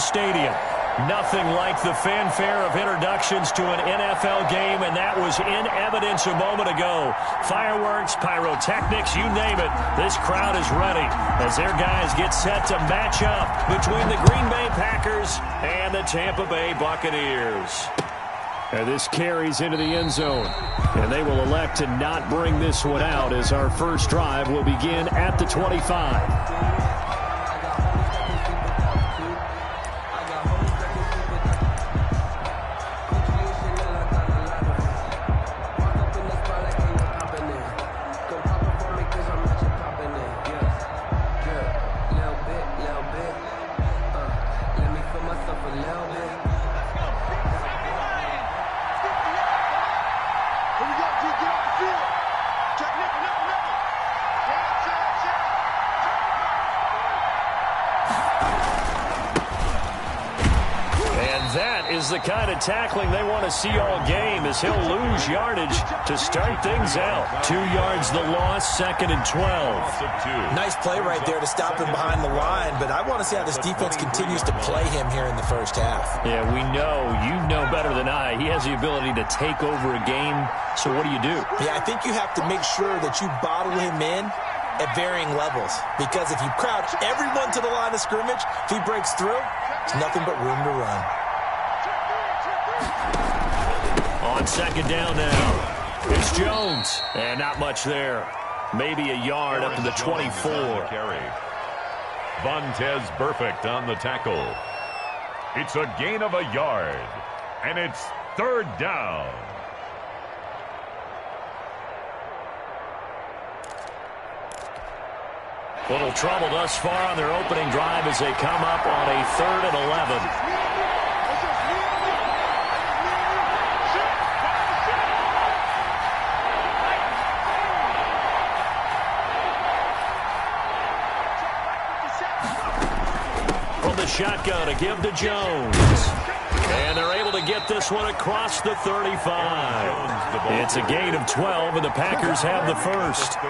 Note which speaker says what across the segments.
Speaker 1: stadium. Nothing like the fanfare of introductions to an NFL game, and that was in evidence a moment ago. Fireworks, pyrotechnics, you name it. This crowd is ready as their guys get set to match up between the Green Bay Packers and the Tampa Bay Buccaneers. And this carries into the end zone, and they will elect to not bring this one out as our first drive will begin at the 25. The kind of tackling they want to see all game as he'll lose yardage to start things out. 2 yards the loss, 2nd and 12.
Speaker 2: Nice play right there to stop him behind the line, but I want to see how this defense continues to play him here in the first half.
Speaker 1: Yeah, we know. You know better than I. He has the ability to take over a game, so what do you do?
Speaker 2: Yeah, I think you have to make sure that you bottle him in at varying levels, because if you crowd everyone to the line of scrimmage, if he breaks through, there's nothing but room to run.
Speaker 1: On 2nd down now, it's Jones, and not much there. Maybe a yard up to the 24.
Speaker 3: Vontez Burfict on the tackle. It's a gain of a yard, and it's 3rd down.
Speaker 1: Little trouble thus far on their opening drive as they come up on a 3rd and 11. Shotgun to give to Jones. And they're able to get this one across the 35. It's a gain of 12, and the Packers have the first.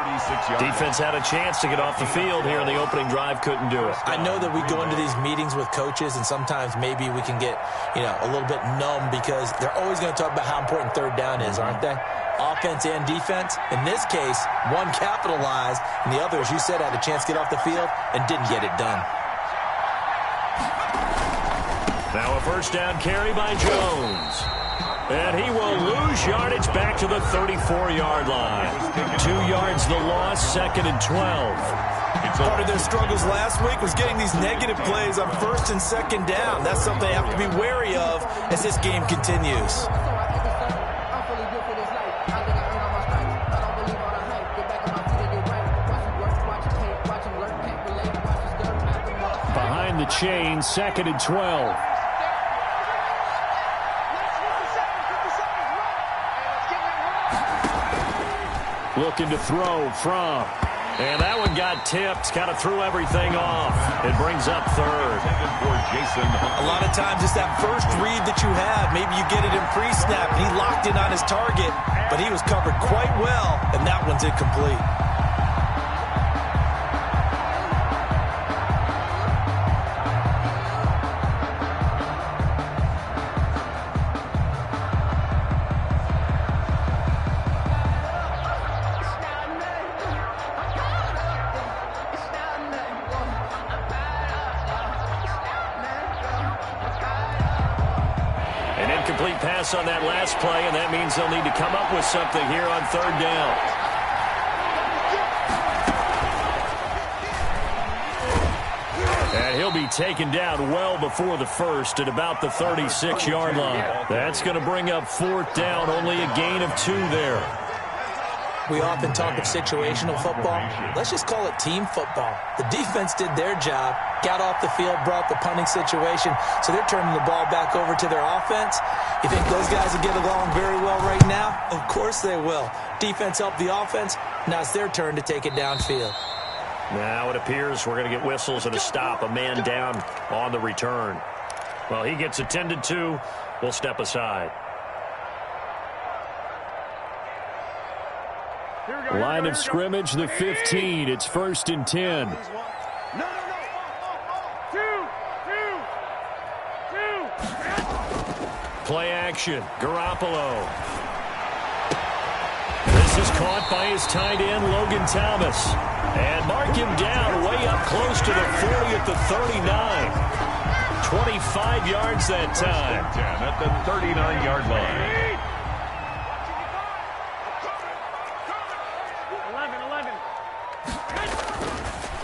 Speaker 1: Defense had a chance to get off the field here in the opening drive, couldn't do it.
Speaker 2: I know that we go into these meetings with coaches, and sometimes maybe we can get, a little bit numb because they're always going to talk about how important 3rd down is, aren't they? Offense and defense. In this case, one capitalized, and the other, as you said, had a chance to get off the field and didn't get it done.
Speaker 1: Now a 1st down carry by Jones. And he will lose yardage back to the 34-yard line. 2 yards the loss, 2nd and 12.
Speaker 2: Part of their struggles last week was getting these negative plays on 1st and 2nd down. That's something they have to be wary of as this game continues.
Speaker 1: Behind the chain, 2nd and 12. Looking to throw from. And that one got tipped. Kind of threw everything off. It brings up 3rd.
Speaker 2: A lot of times it's that first read that you have. Maybe you get it in pre-snap. He locked in on his target, but he was covered quite well, and that one's incomplete.
Speaker 1: Pass on that last play, and that means they'll need to come up with something here on 3rd down. And he'll be taken down well before the first at about the 36-yard line. That's going to bring up 4th down, only a gain of 2 there.
Speaker 2: We often talk of situational football. Let's just call it team football. The defense did their job, got off the field, brought the punting situation, so they're turning the ball back over to their offense. You think those guys will get along very well right now? Of course they will. Defense helped the offense. Now it's their turn to take it downfield.
Speaker 1: Now it appears we're going to get whistles and a stop. A man down on the return. Well, he gets attended to. We'll step aside. Line of scrimmage, the 15. It's 1st and 10. Play action. Garoppolo. This is caught by his tight end, Logan Thomas. And mark him down way up close to the 40 at the 39. 25 yards that time.
Speaker 3: 10 at the 39-yard line.
Speaker 1: 11.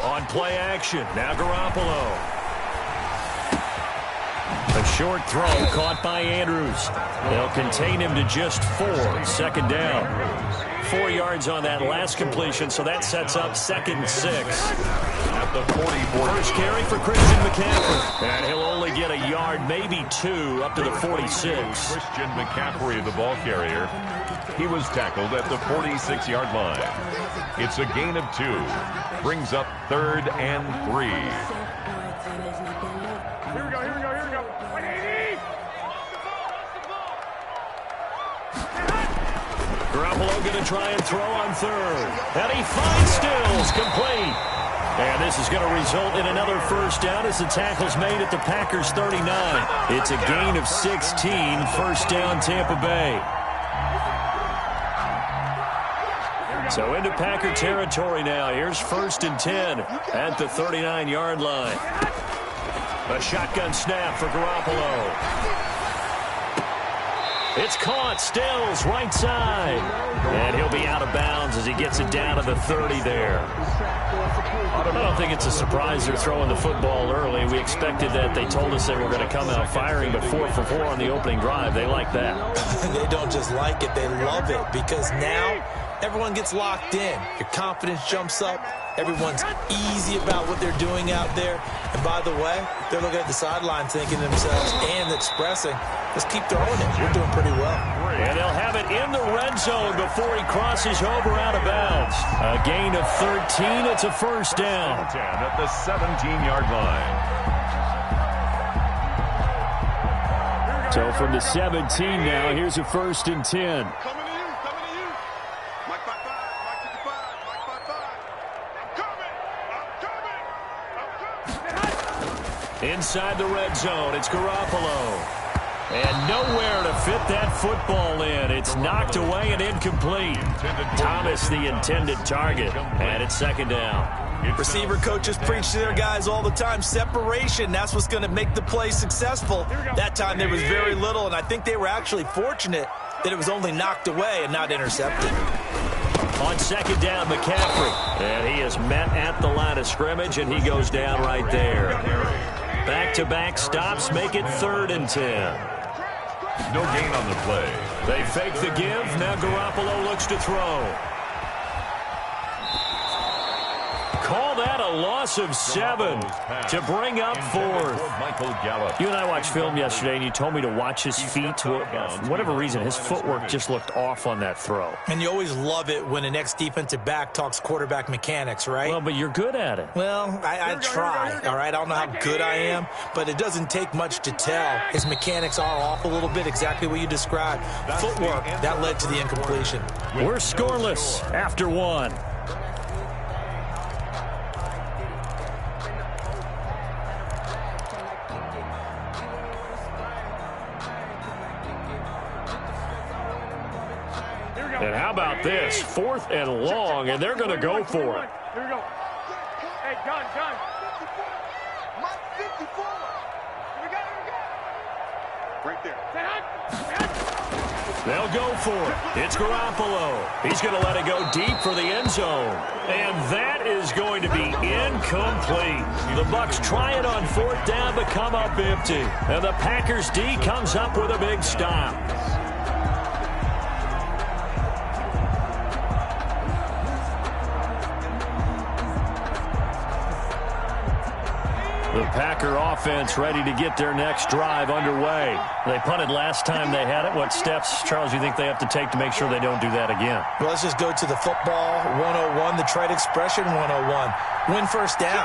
Speaker 1: On play action. Now Garoppolo. A short throw caught by Andrews. They'll contain him to just 4. 2nd down. 4 yards on that last completion, so that sets up 2nd and 6.
Speaker 3: At the 44.
Speaker 1: First carry for Christian McCaffrey. And he'll only get a yard, maybe 2, up to the 46.
Speaker 3: Christian McCaffrey, the ball carrier. He was tackled at the 46-yard line. It's a gain of 2. Brings up 3rd and 3.
Speaker 4: Here we go.
Speaker 1: Garoppolo going to try and throw on 3rd. And he finds Stills, complete. And this is going to result in another first down as the tackle's made at the Packers' 39. It's a gain of 16, 1st down Tampa Bay. So into Packer territory now. Here's 1st and 10 at the 39-yard line. A shotgun snap for Garoppolo. It's caught. Stills, right side. And he'll be out of bounds as he gets it down to the 30 there. I don't think it's a surprise they're throwing the football early. We expected that. They told us they were going to come out firing, but 4 for 4 on the opening drive. They like that.
Speaker 2: They don't just like it. They love it because now everyone gets locked in. Your confidence jumps up. Everyone's easy about what they're doing out there. And by the way, they're looking at the sideline thinking to themselves and expressing, let's keep throwing it. We're doing pretty well.
Speaker 1: And they'll have it in the red zone before he crosses over out of bounds. A gain of 13. It's a first down.
Speaker 3: 10 at the 17-yard line.
Speaker 1: So from the 17 now, here's a 1st and 10. Inside the red zone, it's Garoppolo. And nowhere to fit that football in. It's knocked away and incomplete. Thomas, the intended target, and it's 2nd down.
Speaker 2: Receiver coaches preach to their guys all the time. Separation, that's what's going to make the play successful. That time there was very little, and I think they were actually fortunate that it was only knocked away and not intercepted.
Speaker 1: On 2nd down, McCaffrey. And he is met at the line of scrimmage, and he goes down right there. Back-to-back stops make it 3rd and 10.
Speaker 3: No gain on the play.
Speaker 1: They fake the give. Now Garoppolo looks to throw. Call that a loss of 7 to bring up 4th.
Speaker 3: Michael Gallup.
Speaker 1: You and I watched film yesterday, and you told me to watch his feet. For whatever reason, his footwork just looked off on that throw.
Speaker 2: And you always love it when an ex-defensive back talks quarterback mechanics, right?
Speaker 1: Well, but you're good at it.
Speaker 2: Well, I try, all right? I don't know how good I am, but it doesn't take much to tell. His mechanics are off a little bit, exactly what you described. Footwork, that led to the incompletion.
Speaker 1: We're scoreless after 1. And how about this? 4th and long, and they're going to go for it.
Speaker 4: Here we go. Hey, gun. Right there.
Speaker 1: They'll go for it. It's Garoppolo. He's going to let it go deep for the end zone. And that is going to be incomplete. The Bucs try it on 4th down, but come up empty. And the Packers D comes up with a big stop. The Packer offense ready to get their next drive underway. They punted last time they had it. What steps, Charles, do you think they have to take to make sure they don't do that again?
Speaker 2: Well, let's just go to the football 101, the trade expression 101. Win first down.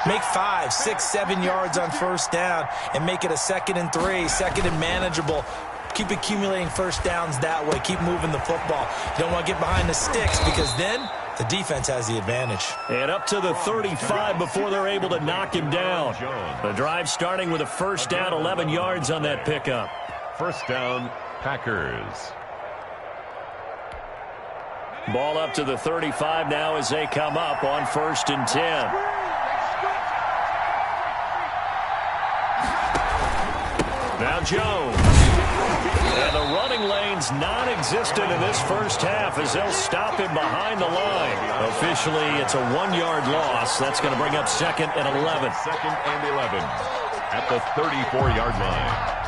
Speaker 2: Make 5, 6, 7 yards on first down and make it a 2nd and 3, 2nd and manageable. Keep accumulating first downs that way. Keep moving the football. You don't want to get behind the sticks because then the defense has the advantage.
Speaker 1: And up to the 35 before they're able to knock him down. The drive starting with a first down, 11 yards on that pickup.
Speaker 3: First down, Packers.
Speaker 1: Ball up to the 35 now as they come up on 1st and 10. Now Jones. And the running lane's non-existent in this first half as they'll stop him behind the line. Officially, it's a 1-yard loss. That's going to bring up 2nd and 11.
Speaker 3: 2nd and 11 at the 34-yard line.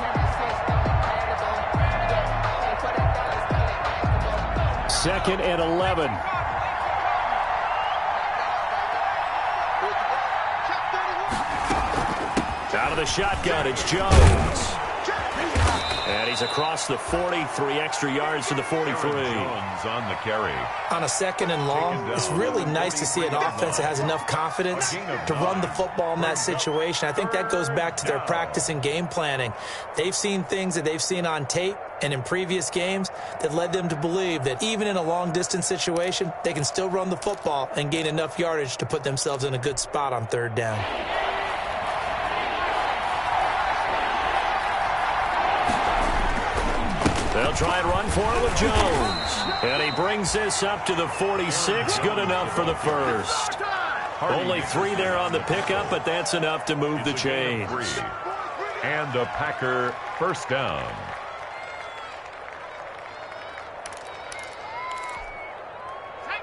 Speaker 1: Second and 11. Out of the shotgun, it's Jones. And he's across the 40, 3 extra yards to the 43.
Speaker 3: Jones on the carry.
Speaker 2: On a 2nd and long, it's really nice to see an offense that has enough confidence to run the football in that situation. I think that goes back to their practice and game planning. They've seen things that they've seen on tape and in previous games that led them to believe that even in a long-distance situation, they can still run the football and gain enough yardage to put themselves in a good spot on 3rd down.
Speaker 1: They'll try and run for it with Jones. And he brings this up to the 46. Good enough for the first. Only 3 there on the pickup, but that's enough to move the chains.
Speaker 3: And a Packer first down.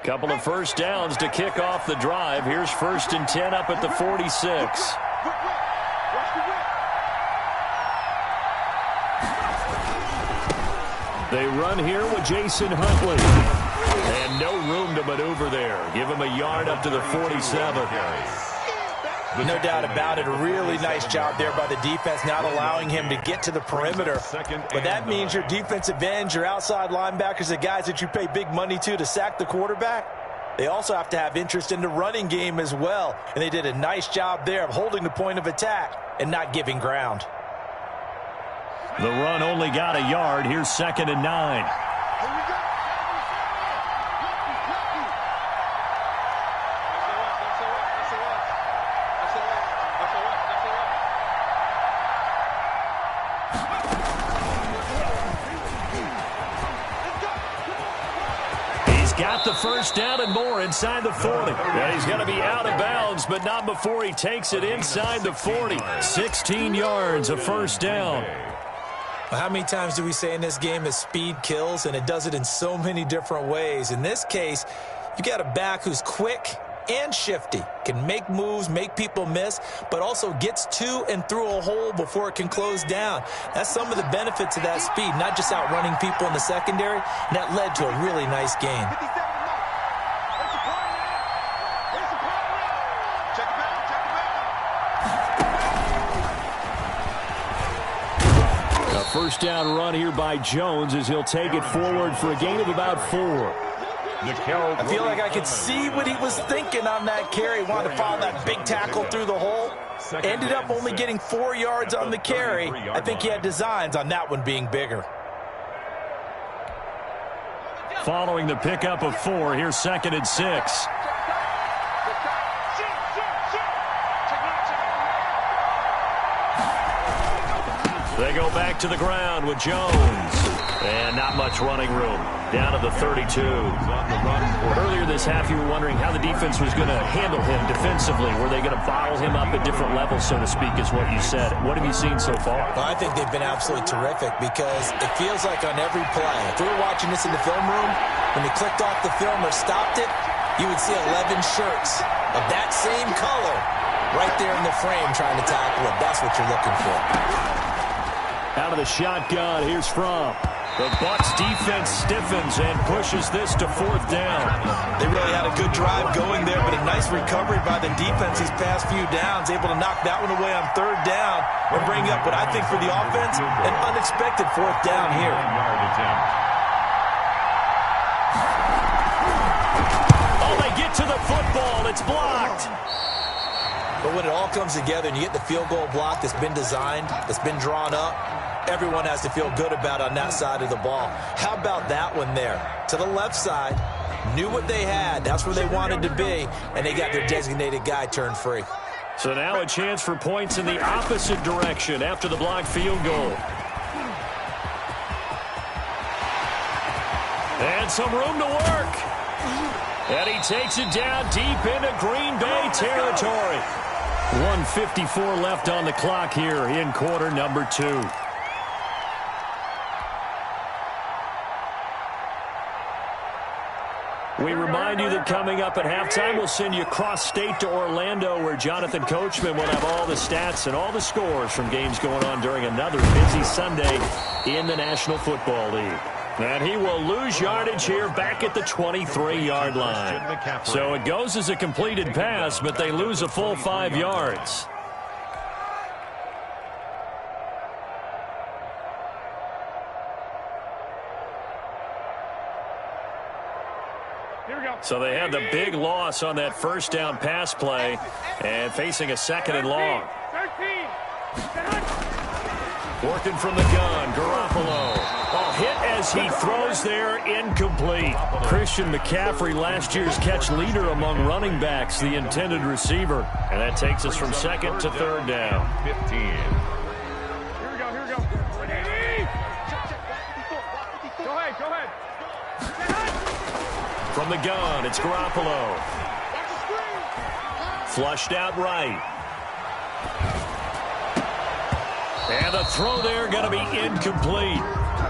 Speaker 1: Couple of first downs to kick off the drive. Here's 1st and 10 up at the 46. They run here with Jason Huntley. And no room to maneuver there. Give him a yard up to the 47.
Speaker 2: No doubt about it. A really nice job there by the defense, not allowing him to get to the perimeter. But that means your defensive ends, your outside linebackers, the guys that you pay big money to sack the quarterback, they also have to have interest in the running game as well. And they did a nice job there of holding the point of attack and not giving ground.
Speaker 1: The run only got a yard. Here's 2nd and 9. Got the first down and more inside the 40. And he's going to be out of bounds, but not before he takes it inside the 40. 16 yards, a first down.
Speaker 2: Well, how many times do we say in this game that speed kills, and it does it in so many different ways? In this case, you got a back who's quick and shifty, can make moves, make people miss, but also gets to and through a hole before it can close down. That's some of the benefits of that speed, not just outrunning people in the secondary, and that led to a really nice gain.
Speaker 1: A first down run here by Jones as he'll take it forward for a gain of about 4.
Speaker 2: I feel like I could see what he was thinking on that carry. Wanted to follow that big tackle through the hole. Ended up only getting 4 yards on the carry. I think he had designs on that one being bigger.
Speaker 1: Following the pickup of 4, here's 2nd and 6. They go back to the ground with Jones. And not much running room. Down to the 32. Earlier this half, you were wondering how the defense was going to handle him defensively. Were they going to bottle him up at different levels, so to speak, is what you said. What have you seen so far?
Speaker 2: Well, I think they've been absolutely terrific because it feels like on every play, if we were watching this in the film room, when they clicked off the film or stopped it, you would see 11 shirts of that same color right there in the frame trying to tackle it. That's what you're looking for.
Speaker 1: Out of the shotgun, here's Fromm. The Bucs defense stiffens and pushes this to 4th down.
Speaker 2: They really had a good drive going there, but a nice recovery by the defense these past few downs, able to knock that one away on 3rd down and bring up what I think for the offense, an unexpected 4th down here.
Speaker 1: Oh, they get to the football. It's blocked.
Speaker 2: But when it all comes together and you get the field goal block that's been designed, that's been drawn up, everyone has to feel good about on that side of the ball. How about that one there? To the left side, knew what they had. That's where they wanted to be, and they got their designated guy turned free.
Speaker 1: So now a chance for points in the opposite direction after the blocked field goal. And some room to work. And he takes it down deep into Green Bay territory. 1:54 left on the clock here in quarter number 2. We remind you that coming up at halftime, we'll send you cross-state to Orlando, where Jonathan Coachman will have all the stats and all the scores from games going on during another busy Sunday in the National Football League. And he will lose yardage here back at the 23-yard line. So it goes as a completed pass, but they lose a full 5 yards. So they had the big loss on that first down pass play and facing a 2nd and long. Working from the gun, Garoppolo. Hit as he throws there, incomplete. Christian McCaffrey, last year's catch leader among running backs, the intended receiver. And that takes us from 2nd to 3rd down.
Speaker 3: 15.
Speaker 4: Here we go. Go ahead.
Speaker 1: From the gun, it's Garoppolo. Flushed out right. And the throw there going to be incomplete.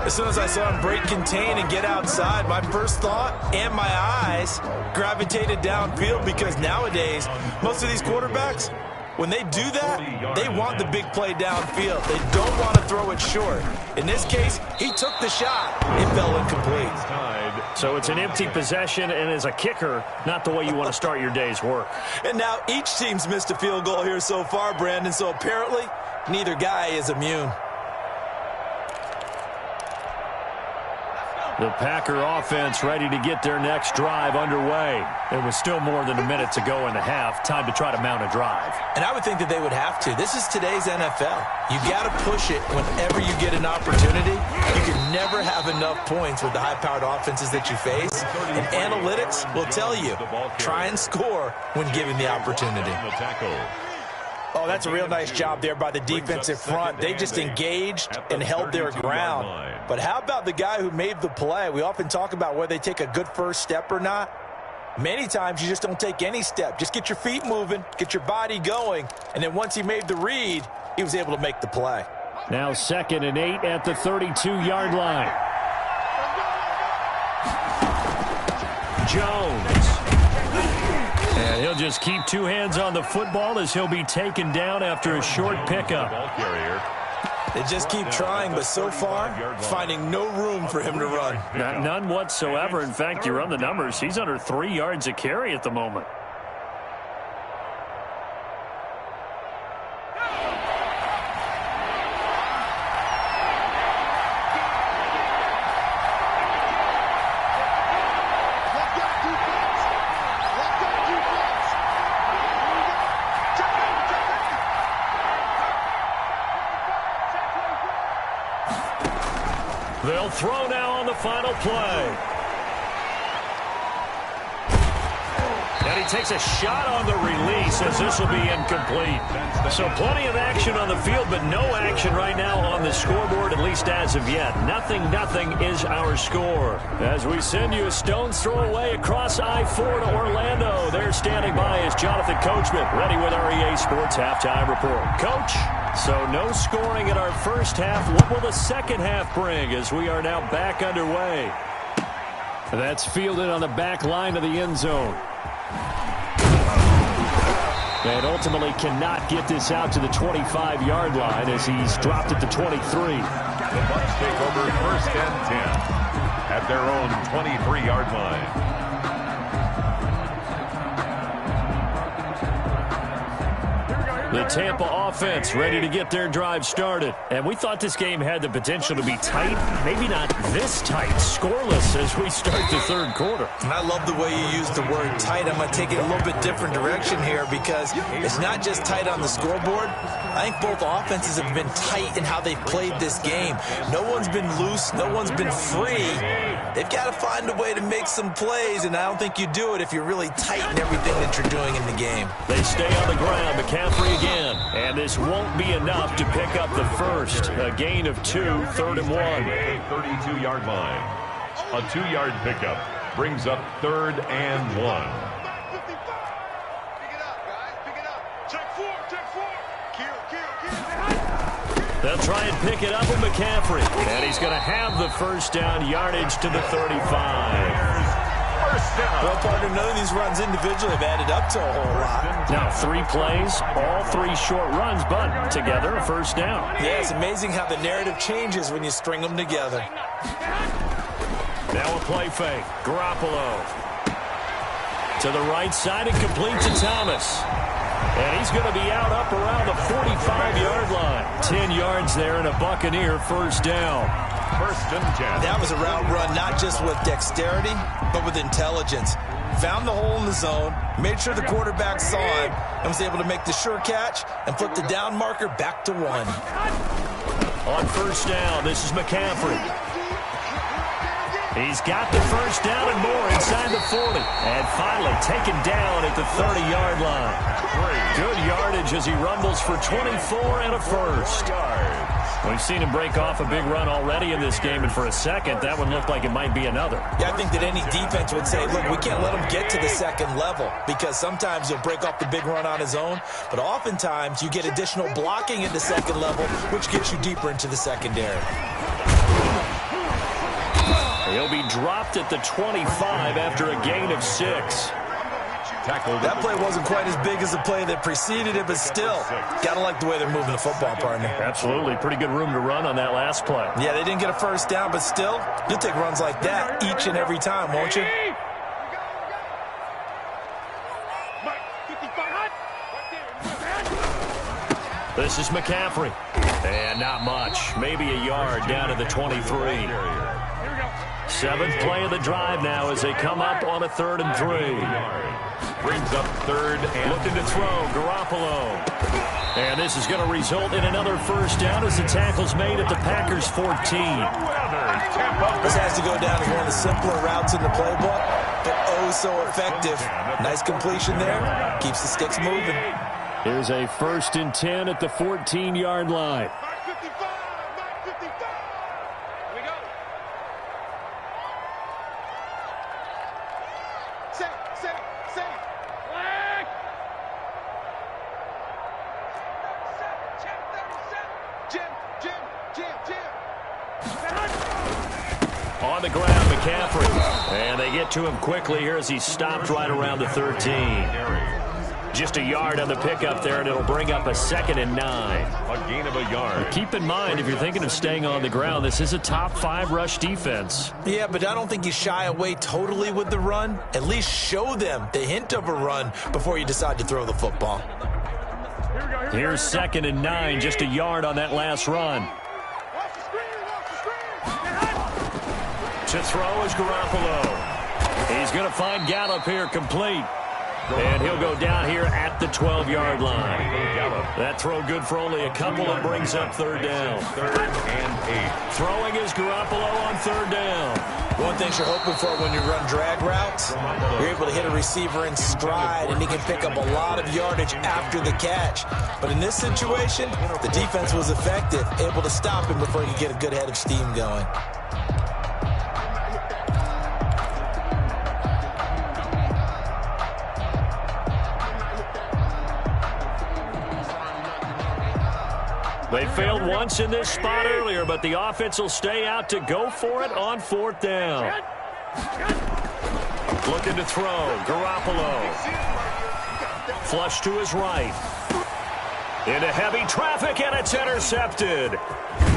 Speaker 2: As soon as I saw him break contain and get outside, my first thought and my eyes gravitated downfield, because nowadays, most of these quarterbacks, when they do that, they want the big play downfield. They don't want to throw it short. In this case, he took the shot. It fell incomplete.
Speaker 1: So it's an empty possession, and as a kicker, not the way you want to start your day's work.
Speaker 2: And now each team's missed a field goal here so far, Brandon, so apparently neither guy is immune.
Speaker 1: The Packer offense ready to get their next drive underway. There was still more than a minute to go in the half. Time to try to mount a drive.
Speaker 2: And I would think that they would have to. This is today's NFL. You got to push it whenever you get an opportunity. You can never have enough points with the high-powered offenses that you face. And analytics will tell you, try and score when given the opportunity. Oh, that's a real nice job there by the defensive front. They just engaged and held their ground. But how about the guy who made the play? We often talk about whether they take a good first step or not. Many times you just don't take any step. Just get your feet moving, get your body going, and then once he made the read, he was able to make the play.
Speaker 1: Now 2nd and 8 at the 32-yard line. Jones. And he'll just keep 2 hands on the football as he'll be taken down after a short pickup.
Speaker 2: They just keep trying, but so far, finding no room for him to run.
Speaker 1: None whatsoever. In fact, you run the numbers, he's under 3 yards a carry at the moment. They'll throw now on the final play. And he takes a shot on the release as this will be incomplete. So plenty of action on the field, but no action right now on the scoreboard, at least as of yet. Nothing is our score. As we send you a stone's throw away across I-4 to Orlando. There standing by is Jonathan Coachman, ready with our EA Sports Halftime Report. Coach? So no scoring in our first half. What will the second half bring as we are now back underway? That's fielded on the back line of the end zone. And ultimately cannot get this out to the 25-yard line as he's dropped at the 23.
Speaker 3: The Bucs take over 1st and 10 at their own 23-yard line.
Speaker 1: The Tampa offense ready to get their drive started. And we thought this game had the potential to be tight. Maybe not this tight, scoreless as we start the 3rd quarter.
Speaker 2: And I love the way you use the word tight. I'm going to take it a little bit different direction here because it's not just tight on the scoreboard. I think both offenses have been tight in how they've played this game. No one's been loose. No one's been free. They've got to find a way to make some plays, and I don't think you do it if you're really tight in everything that you're doing in the game.
Speaker 1: They stay on the ground. McCaffrey again. And this won't be enough to pick up the first. A gain of 2, 3rd and 1.
Speaker 3: 32-yard line. A 2-yard pickup brings up 3rd and 1.
Speaker 1: They'll try and pick it up with McCaffrey. And he's going to have the first down, yardage to the 35.
Speaker 2: Well, partner, none of these runs individually have added up to a whole lot.
Speaker 1: Now 3 plays, all 3 short runs, but together a first down.
Speaker 2: Yeah, it's amazing how the narrative changes when you string them together.
Speaker 1: Now a play fake. Garoppolo to the right side and complete to Thomas. And he's going to be out up around the 45-yard line. 10 yards there and a Buccaneer first down.
Speaker 3: 1st and 10.
Speaker 2: That was a route run not just with dexterity, but with intelligence. Found the hole in the zone, made sure the quarterback saw him, and was able to make the sure catch and flip the down marker back to 1.
Speaker 1: On first down, this is McCaffrey. He's got the first down and more inside the 40. And finally taken down at the 30-yard line. Good yardage as he rumbles for 24 and a first. We've seen him break off a big run already in this game, and for a second, that one looked like it might be another.
Speaker 2: Yeah, I think that any defense would say, look, we can't let him get to the second level, because sometimes he'll break off the big run on his own, but oftentimes you get additional blocking at the second level, which gets you deeper into the secondary.
Speaker 1: He'll be dropped at the 25 after a gain of 6.
Speaker 2: That play wasn't quite as big as the play that preceded it, but still, got to like the way they're moving the football, partner.
Speaker 1: Absolutely. Pretty good room to run on that last play.
Speaker 2: Yeah, they didn't get a first down, but still, you'll take runs like that each and every time, won't you?
Speaker 1: This is McCaffrey. And not much. Maybe a yard down to the 23. 7th play of the drive now as they come up on a 3rd and 3.
Speaker 3: Brings up 3rd and
Speaker 1: looking to throw. Garoppolo. And this is going to result in another first down as the tackle's made at the Packers' 14.
Speaker 2: This has to go down as one of the simpler routes in the playbook, but oh so effective. Nice completion there. Keeps the sticks moving.
Speaker 1: Here's a 1st and 10 at the 14-yard line. On the ground, McCaffrey. And they get to him quickly here as he stopped right around the 13. Just a yard on the pickup there, and it'll bring up a 2nd and 9.
Speaker 3: A gain of a yard.
Speaker 1: Keep in mind, if you're thinking of staying on the ground, this is a top 5 rush defense.
Speaker 2: Yeah, but I don't think you shy away totally with the run. At least show them the hint of a run before you decide to throw the football.
Speaker 1: Here's 2nd and 9, just a yard on that last run. To throw is Garoppolo. He's going to find Gallup here complete. And he'll go down here at the 12-yard line. That throw good for only a couple and brings up 3rd down.
Speaker 3: 3rd and 8.
Speaker 1: Throwing is Garoppolo on 3rd down.
Speaker 2: One thing you're hoping for when you run drag routes, you're able to hit a receiver in stride, and he can pick up a lot of yardage after the catch. But in this situation, the defense was effective, able to stop him before he could get a good head of steam going.
Speaker 1: They failed once in this spot earlier, but the offense will stay out to go for it on 4th down. Looking to throw. Garoppolo. Flush to his right. Into heavy traffic, and it's intercepted.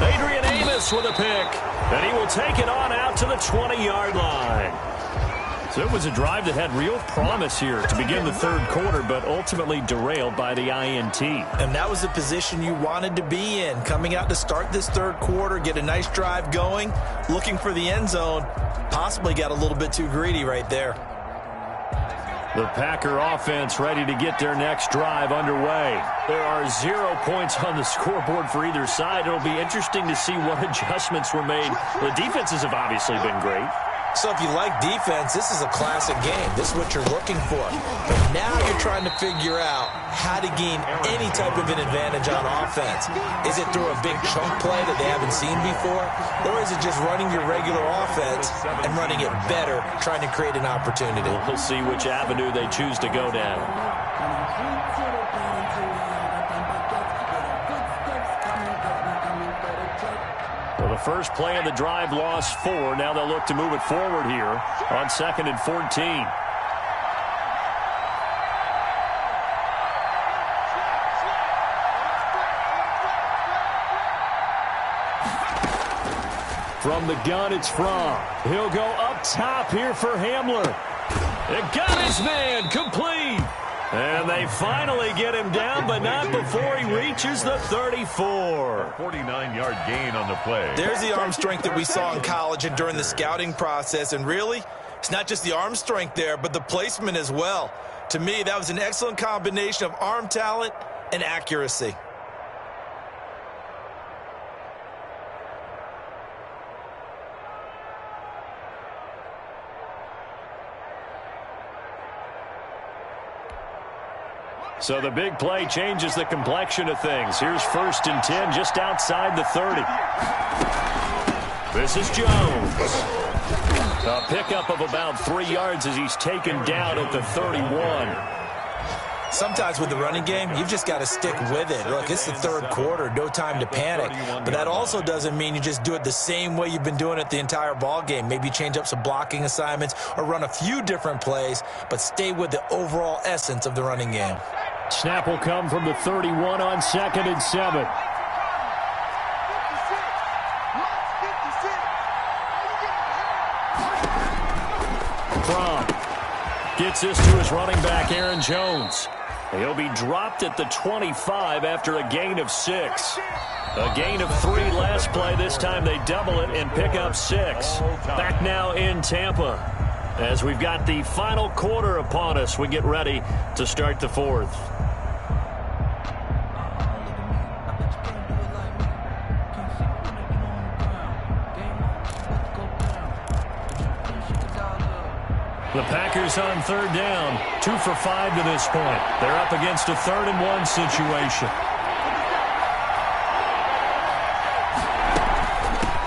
Speaker 1: Adrian Amos with a pick, and he will take it on out to the 20-yard line. So it was a drive that had real promise here to begin the 3rd quarter, but ultimately derailed by the INT.
Speaker 2: And that was the position you wanted to be in, coming out to start this 3rd quarter, get a nice drive going, looking for the end zone. Possibly got a little bit too greedy right there.
Speaker 1: The Packer offense ready to get their next drive underway. There are 0 points on the scoreboard for either side. It'll be interesting to see what adjustments were made. The defenses have obviously been great.
Speaker 2: So if you like defense, this is a classic game. This is what you're looking for. But now you're trying to figure out how to gain any type of an advantage on offense. Is it through a big chunk play that they haven't seen before? Or is it just running your regular offense and running it better, trying to create an opportunity?
Speaker 1: We'll see which avenue they choose to go down. Well, the first play of the drive lost 4. Now they'll look to move it forward here on 2nd and 14. From the gun, it's Fromm. He'll go up top here for Hamler. It got his man, complete. And they finally get him down, but not before he reaches the 34.
Speaker 3: 49-yard gain on the play.
Speaker 2: There's the arm strength that we saw in college and during the scouting process. And really, it's not just the arm strength there, but the placement as well. To me, that was an excellent combination of arm talent and accuracy.
Speaker 1: So the big play changes the complexion of things. Here's 1st and 10 just outside the 30. This is Jones. A pickup of about 3 yards as he's taken down at the 31.
Speaker 2: Sometimes with the running game, you've just got to stick with it. Look, it's the 3rd quarter, no time to panic. But that also doesn't mean you just do it the same way you've been doing it the entire ball game. Maybe change up some blocking assignments or run a few different plays, but stay with the overall essence of the running game.
Speaker 1: Snap will come from the 31 on 2nd and 7. Fromm gets this to his running back, Aaron Jones. He'll be dropped at the 25 after a gain of 6. A gain of 3 last play. This time they double it and pick up 6. Back now in Tampa. As we've got the final quarter upon us, we get ready to start the 4th. The Packers on 3rd down, 2 for 5 to this point. They're up against a 3rd and 1 situation.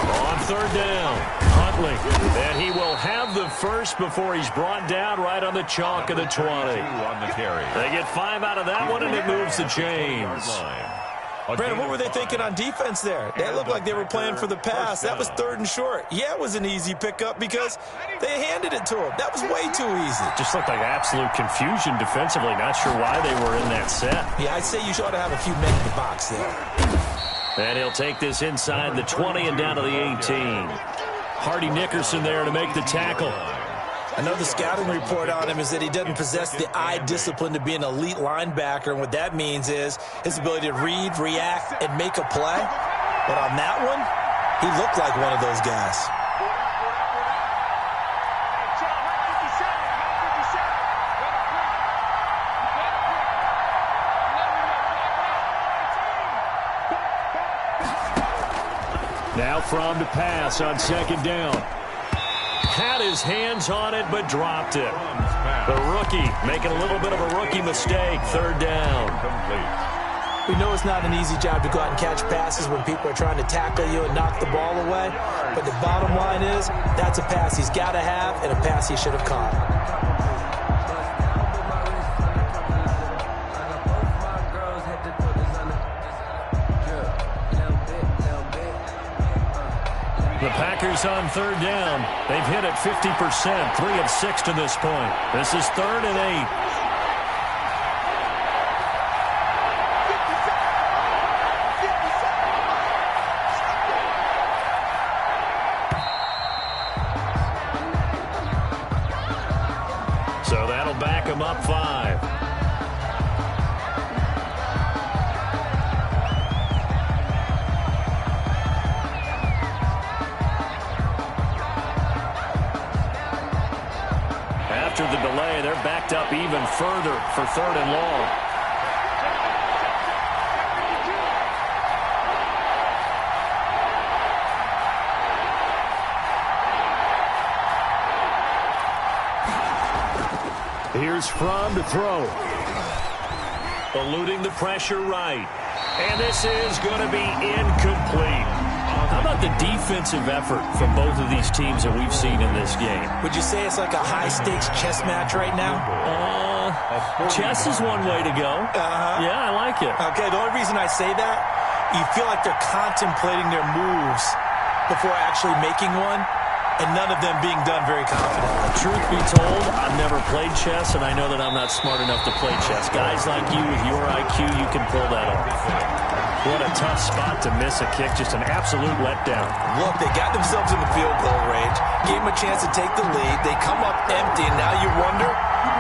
Speaker 1: On 3rd down, Huntley. And he will have the first before he's brought down right on the chalk of the 20.
Speaker 3: On the carry.
Speaker 1: They get 5 out of that one, and it moves the chains.
Speaker 2: Brandon, what were they thinking on defense there? They looked like they were playing for the pass. That was 3rd and short. Yeah, it was an easy pickup because they handed it to him. That was way too easy.
Speaker 1: Just looked like absolute confusion defensively. Not sure why they were in that set.
Speaker 2: Yeah, I'd say you ought to have a few men in the box there.
Speaker 1: And he'll take this inside the 20 and down to the 18. Hardy Nickerson there to make the tackle.
Speaker 2: I know the scouting report on him is that he doesn't possess the eye discipline to be an elite linebacker, and what that means is his ability to read, react, and make a play. But on that one, he looked like one of those guys.
Speaker 1: Now Fromm to pass on 2nd down. Had his hands on it, but dropped it. The rookie making a little bit of a rookie mistake. 3rd down.
Speaker 2: We know it's not an easy job to go out and catch passes when people are trying to tackle you and knock the ball away. But the bottom line is, that's a pass he's got to have and a pass he should have caught.
Speaker 1: The Packers on 3rd down. They've hit it 50%, 3 of 6 to this point. This is 3rd and 8. So that'll back them up 5. After the delay, they're backed up even further for 3rd and long. Here's Fromm to throw. Eluding the pressure right. And this is going to be incomplete. How about the defensive effort from both of these teams that we've seen in this game?
Speaker 2: Would you say it's like a high-stakes chess match right now?
Speaker 1: Chess is one way to go. Yeah, I like it.
Speaker 2: Okay, the only reason I say that, you feel like they're contemplating their moves before actually making one, and none of them being done very confidently.
Speaker 1: Truth be told, I've never played chess, and I know that I'm not smart enough to play chess. Guys like you with your IQ, you can pull that off. What a tough spot to miss a kick. Just an absolute letdown.
Speaker 2: Look, they got themselves in the field goal range, gave them a chance to take the lead. They come up empty, and now you wonder,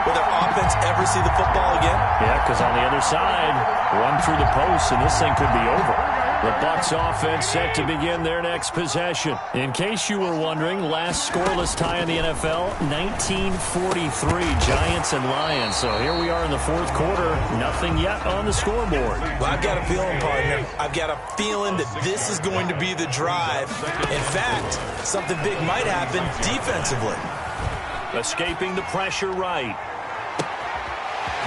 Speaker 2: will their offense ever see the football again?
Speaker 1: Yeah, because on the other side, run through the post, and this thing could be over. The Bucs offense set to begin their next possession. In case you were wondering, last scoreless tie in the NFL, 1943, Giants and Lions. So here we are in the fourth quarter, nothing yet on the scoreboard.
Speaker 2: Well, I've got a feeling, partner. I've got a feeling that this is going to be the drive. In fact, something big might happen defensively.
Speaker 1: Escaping the pressure right.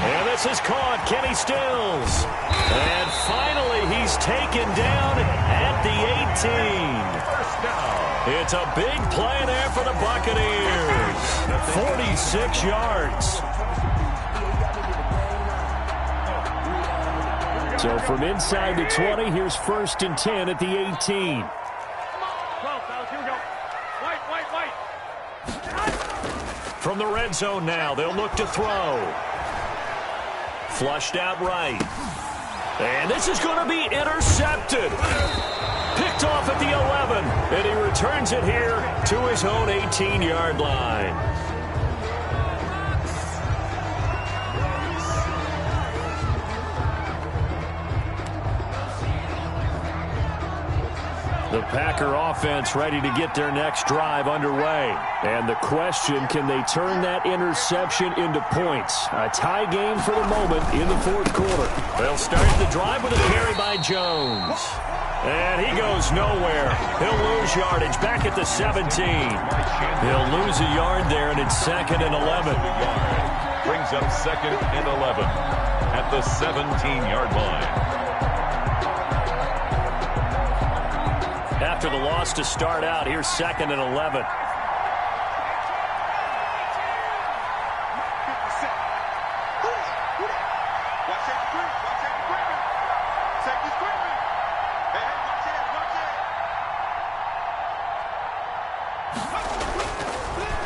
Speaker 1: And this is caught. Kenny Stills. And finally, he's taken down at the 18.
Speaker 3: First down.
Speaker 1: It's a big play there for the Buccaneers. 46 yards. So from inside the 20, here's 1st and 10 at the 18.
Speaker 4: Well, fellas, here we go. Wait.
Speaker 1: From the red zone now, they'll look to throw. Flushed out right. And this is going to be intercepted. Picked off at the 11. And he returns it here to his own 18-yard line. The Packer offense ready to get their next drive underway. And the question, can they turn that interception into points? A tie game for the moment in the fourth quarter. They'll start the drive with a carry by Jones. And he goes nowhere. He'll lose yardage back at the 17. He'll lose a yard there, and it's 2nd and 11.
Speaker 3: Brings up 2nd and 11 at the 17-yard line.
Speaker 1: After the loss to start out, here's 2nd and 11.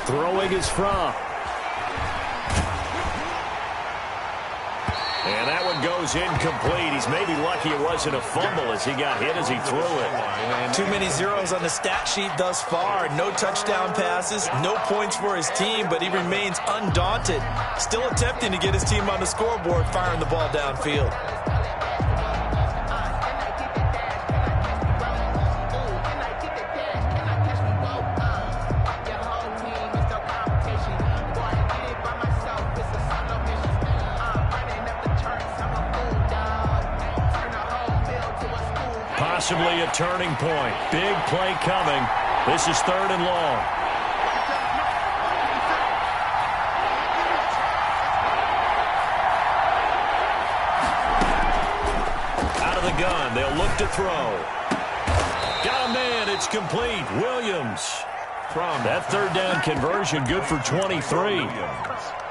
Speaker 1: Throwing is Fromm. And that one goes incomplete. He's maybe lucky it wasn't a fumble as he got hit as he threw it.
Speaker 2: Too many zeros on the stat sheet thus far. No touchdown passes, no points for his team, but he remains undaunted. Still attempting to get his team on the scoreboard, firing the ball downfield.
Speaker 1: Possibly a turning point. Big play coming. This is 3rd and long. Out of the gun. They'll look to throw. Got a man. It's complete. Williams. From that 3rd down conversion, good for 23.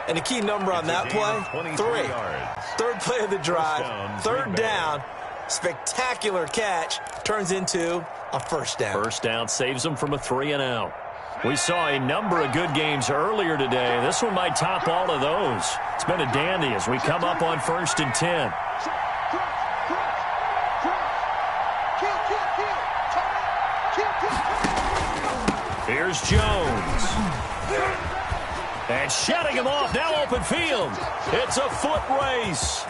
Speaker 2: And the key number on that play, 3. 3rd play of the drive, 3rd down. Spectacular catch turns into a 1st down.
Speaker 1: 1st down saves them from a 3-and-out. We saw a number of good games earlier today. This one might top all of those. It's been a dandy as we come up on 1st and 10. Here's Jones. And shutting him off, now open field. It's a foot race.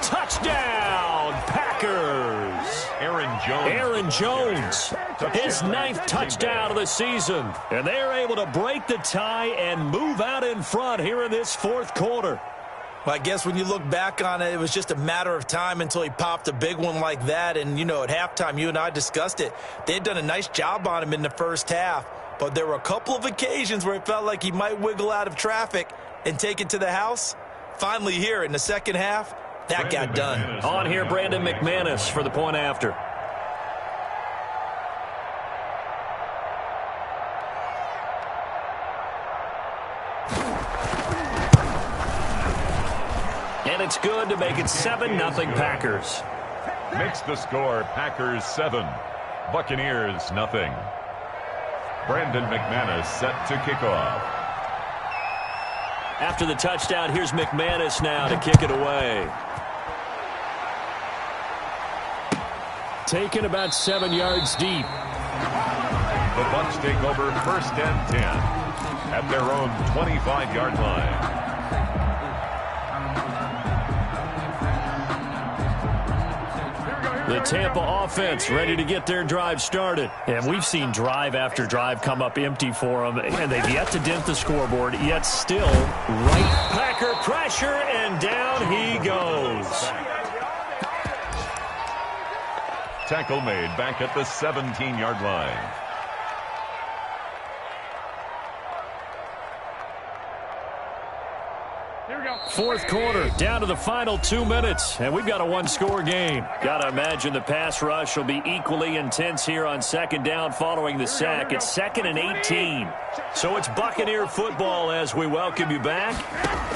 Speaker 1: Touchdown, Packers. Aaron Jones, his 9th touchdown of the season. And they're able to break the tie and move out in front here in this 4th quarter.
Speaker 2: Well, I guess when you look back on it, it was just a matter of time until he popped a big one like that. And, you know, at halftime, you and I discussed it. They had done a nice job on him in the first half. But there were a couple of occasions where it felt like he might wiggle out of traffic. and take it to the house? Finally here in the second half, that got done.
Speaker 1: On here, Brandon McManus for the point after. And it's good to make it 7-0 Packers.
Speaker 3: Makes the score Packers 7, Buccaneers nothing. Brandon McManus set to kick off.
Speaker 1: After the touchdown, here's McManus now to kick it away. Taken about 7 yards deep.
Speaker 3: The Bucs take over 1st and 10 at their own 25-yard line.
Speaker 1: The Tampa offense ready to get their drive started. And we've seen drive after drive come up empty for them, and they've yet to dent the scoreboard, yet still right. Packer pressure, and down he goes.
Speaker 3: Tackle made back at the 17-yard line.
Speaker 1: Fourth quarter, down to the final 2 minutes, and we've got a one-score game. Got to imagine the pass rush will be equally intense here on second down following the sack. It's 2nd and 18. So it's Buccaneer football as we welcome you back.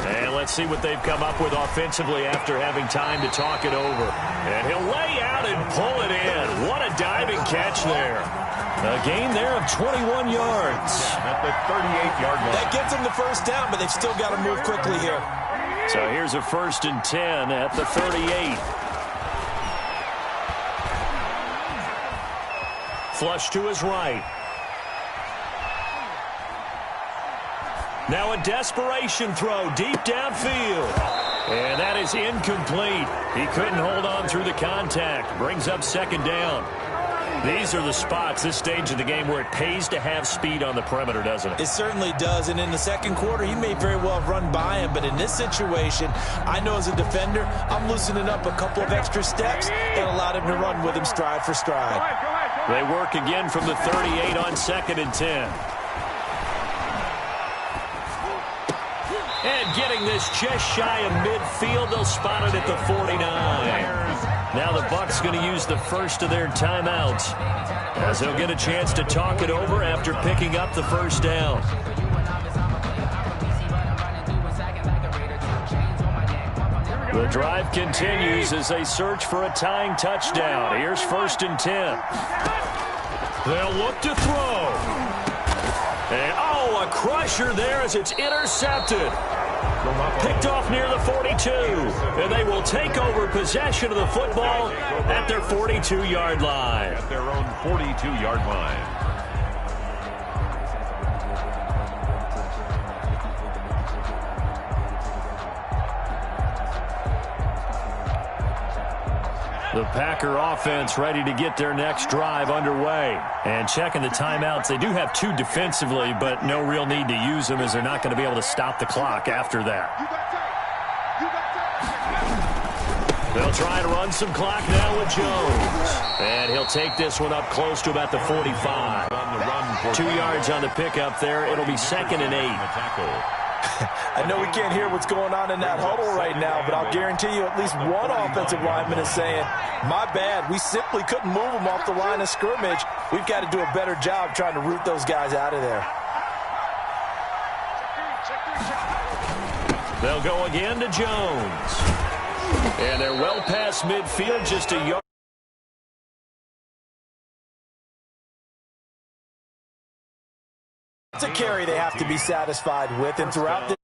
Speaker 1: And let's see what they've come up with offensively after having time to talk it over. And he'll lay out and pull it in. What a diving catch there. A gain there of 21 yards.
Speaker 3: At the 38-yard line.
Speaker 2: That gets them the first down, but they've still got to move quickly here.
Speaker 1: So here's a 1st and 10 at the 38. Flush to his right. Now a desperation throw deep downfield. And that is incomplete. He couldn't hold on through the contact. Brings up 2nd down. These are the spots, this stage of the game, where it pays to have speed on the perimeter, doesn't it?
Speaker 2: It certainly does, and in the second quarter, he may very well have run by him, but in this situation, I know as a defender, I'm loosening up a couple of extra steps and allowed him to run with him stride for stride.
Speaker 1: They work again from the 38 on 2nd and 10. And getting this just shy of midfield, they'll spot it at the 49. Now the Bucs going to use the first of their timeouts, as they'll get a chance to talk it over after picking up the first down. The drive continues as they search for a tying touchdown. Here's 1st and 10. They'll look to throw. And, oh, a crusher there as it's intercepted. Picked off near the 42. And they will take over possession of the football at their 42-yard line.
Speaker 3: At their own 42-yard line.
Speaker 1: The Packer offense ready to get their next drive underway. And checking the timeouts, they do have 2 defensively, but no real need to use them as they're not going to be able to stop the clock after that. They'll try to run some clock now with Jones. And he'll take this one up close to about the 45. 2 yards on the pickup there. It'll be 2nd and 8.
Speaker 2: I know we can't hear what's going on in that huddle right now, but I'll guarantee you at least one offensive lineman is saying, my bad, we simply couldn't move them off the line of scrimmage. We've got to do a better job trying to root those guys out of there.
Speaker 1: They'll go again to Jones. And they're well past midfield, just a yard.
Speaker 2: It's a carry they have to be satisfied with, and throughout this